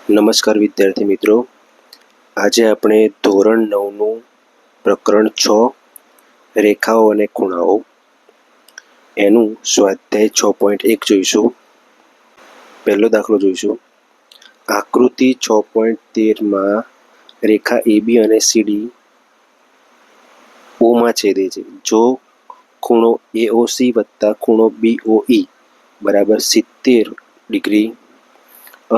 નમસ્કાર વિદ્યાર્થી મિત્રો, આજે આપણે ધોરણ 9નું પ્રકરણ 6 રેખાઓ અને ખૂણાઓ એનું સ્વાધ્યાય 6.1 જોઈશું. પહેલો દાખલો જોઈશું. આકૃતિ 6.13માં રેખા AB અને CD ઓમાં છેદે છે. જો ખૂણો AOC વત્તા ખૂણો BOE બરાબર 70 ડિગ્રી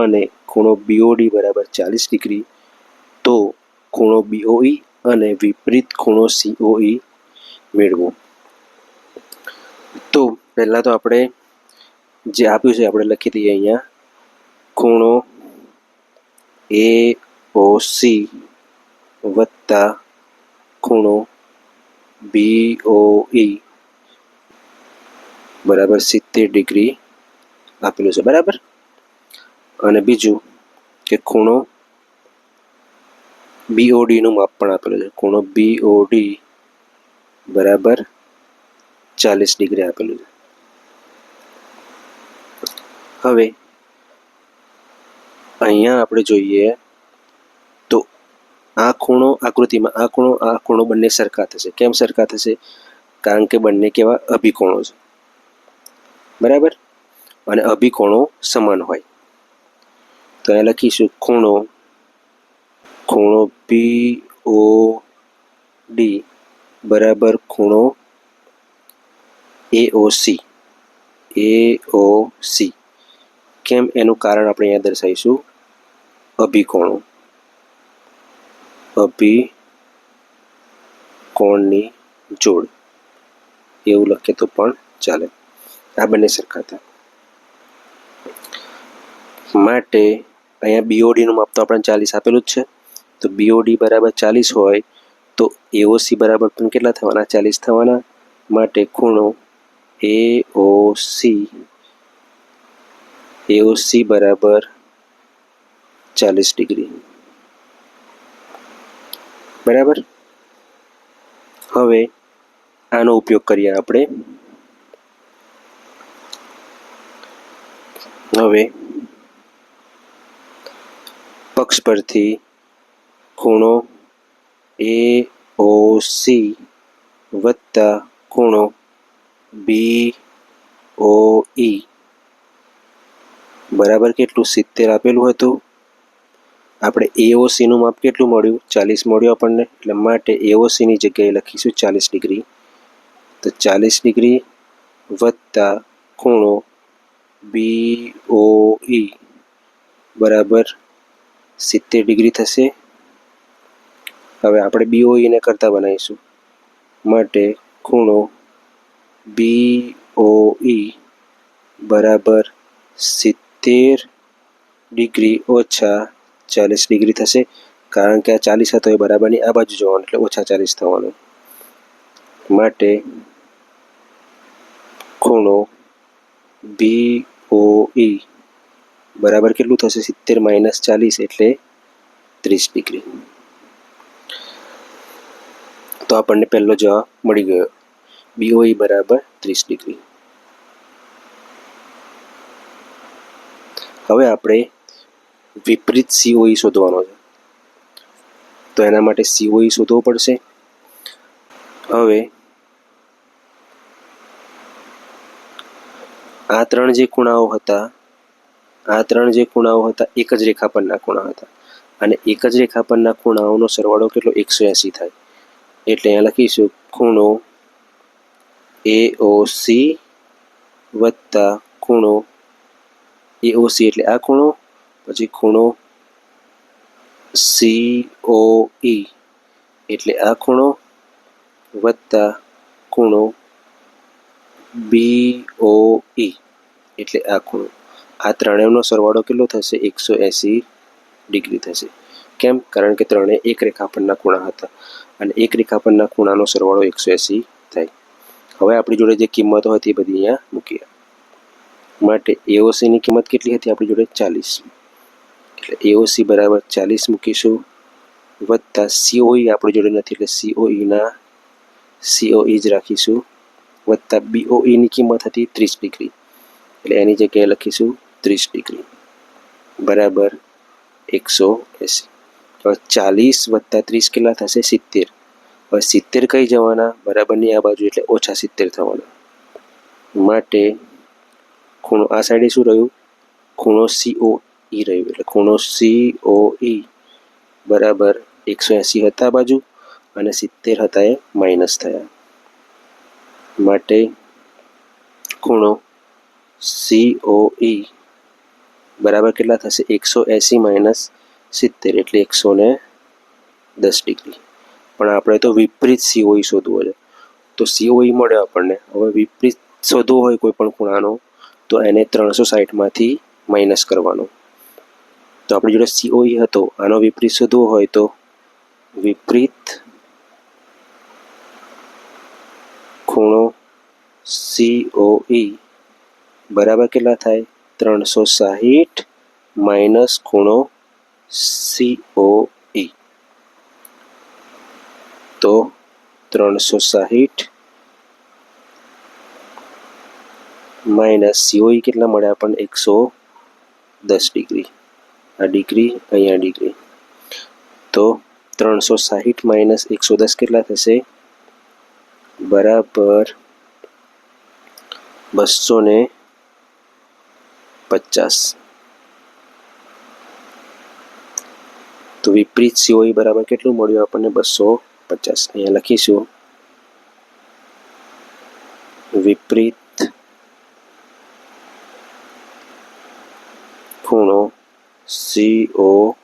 અને ખૂણો BOD બરાબર 40 ડિગ્રી, તો ખૂણો BOE અને વિપરીત ખૂણો COE મેળવો. તો પહેલાં તો આપણે જે આપ્યું છે આપણે લખી દઈએ. અહીંયા ખૂણો AOC વત્તા ખૂણો BOE બરાબર 70 ડિગ્રી આપેલું છે, બરાબર. અને બીજું કે ખૂણો BOD નું માપ પણ આપેલું છે. ખૂણો BOD બરાબર 40 ડિગ્રી આપેલું છે. હવે અહીંયા આપણે જોઈએ તો આ ખૂણો આકૃતિમાં આ ખૂણો બંને સરખા થશે. કેમ સરખા થશે? કારણ કે બંને કેવા અભિકોણો છે, બરાબર. અને અભિકોણો સમાન હોય તો અહીંયા લખીશું ખૂણો BOD બરાબર ખૂણો AOC. કેમ? એનું કારણ આપણે અહીંયા દર્શાવીશું. અભિકોણની જોડ એવું લખીએ તો પણ ચાલે. આ બંને સરખા થાય માટે અહીંયા BOD નું માપ તો આપણે 40 આપેલું જ છે. તો BOD બરાબર 40 હોય તો AOC બરાબર પણ કેટલા થવાના? 40 થવાના. માટે ખૂણો AOC બરાબર 40 ડિગ્રી, બરાબર. હવે આનો ઉપયોગ કરીએ આપણે. હવે પક્ષ પરથી ખૂણો AOC વત્તા ખૂણો BOE બરાબર કેટલું? 70 આપેલું હતું. આપણે AOC નું માપ કેટલું મળ્યું? 40 મળ્યું આપણને. એટલે માટે AOC ની જગ્યાએ લખીશું 40 ડિગ્રી. તો 40 ડિગ્રી વત્તા ખૂણો BOE બરાબર 70 ડિગ્રી થશે. હવે આપણે BOE ને કરતા બનાવીશું. માટે ખૂણો BOE બરાબર 70 ડિગ્રી ઓછા 40 ડિગ્રી થશે. કારણ કે આ 40 હતો એ બરાબરની આ બાજુ જવાનું એટલે ઓછા 40 થવાનું. માટે ખૂણો BOE બરાબર કેટલું થશે? 70 - 40 એટલે 30 ડિગ્રી. તો આપણને પહેલો જવાબ મળી ગયો. BOE બરાબર 30 ડિગ્રી. હવે આપણે વિપરીત COE શોધવાનો છે. તો એના માટે COE શોધવો પડશે. હવે આ ત્રણ જે ખૂણાઓ હતા એક જ રેખા પરના ખૂણા હતા. અને એક જ રેખા પરના ખૂણાઓનો સરવાળો કેટલો? 180 થાય. એટલે અહીંયા લખીશું ખૂણો AOC વત્તા ખૂણો AOC એટલે આ ખૂણો, પછી ખૂણો COE એટલે આ ખૂણો વત્તા ખૂણો BOE એટલે આ ખૂણો. આ ત્રણેયનો સરવાળો કેટલો થશે? 180 ડિગ્રી થશે. કેમ? કારણ કે ત્રણેય એક રેખા પરના ખૂણા હતા અને એક રેખા પરના ખૂણાનો સરવાળો 180 થાય. હવે આપણી જોડે જે કિંમતો હતી એ બધી અહીંયા મૂકીએ. માટે AOC ની કિંમત કેટલી હતી આપણી જોડે? 40. એટલે AOC બરાબર 40 મૂકીશું વત્તા COE આપણી જોડે નથી એટલે COE જ રાખીશું વત્તા BOE ની કિંમત હતી 30 ડિગ્રી એટલે એની જગ્યાએ લખીશું 30 ડિગ્રી બરાબર 180. હવે 40 વત્તા 30 કેટલા થશે? 70. હવે 70 કઈ જવાના? બરાબરની આ બાજુ, એટલે ઓછા 70 થવાના. માટે ખૂણો આ સાઈડે શું રહ્યું? ખૂણો COE રહ્યું. એટલે ખૂણો COE બરાબર 180 હતા આ બાજુ અને 70 હતા એ માઇનસ થયા. માટે ખૂણો COE બરાબર કેટલા થશે? 180 માઇનસ 70 એટલે 110 ડિગ્રી. પણ આપણે તો વિપરીત COE શોધવો છે. તો COE મળ્યો આપણને. હવે વિપરીત શોધવો હોય કોઈ પણ ખૂણાનો તો એને 360માંથી માઇનસ કરવાનો. તો આપણી જોડે COE હતો, આનો વિપરીત શોધવો હોય તો વિપરીત ખૂણો COE બરાબર કેટલા થાય? 360 માઇનસ ખૂણો COE. તો 360 માઇનસ COE કેટલા મળ્યા આપણને? 110 ડિગ્રી. આ ડિગ્રી, અહીંયા ડિગ્રી. તો 360 માઇનસ 110 કેટલા થશે? બરાબર 250. તો વિપરીત COE બરાબર કેટલું મળ્યું આપણને? 250. અહીંયા લખીશું વિપરીત ખૂણો COE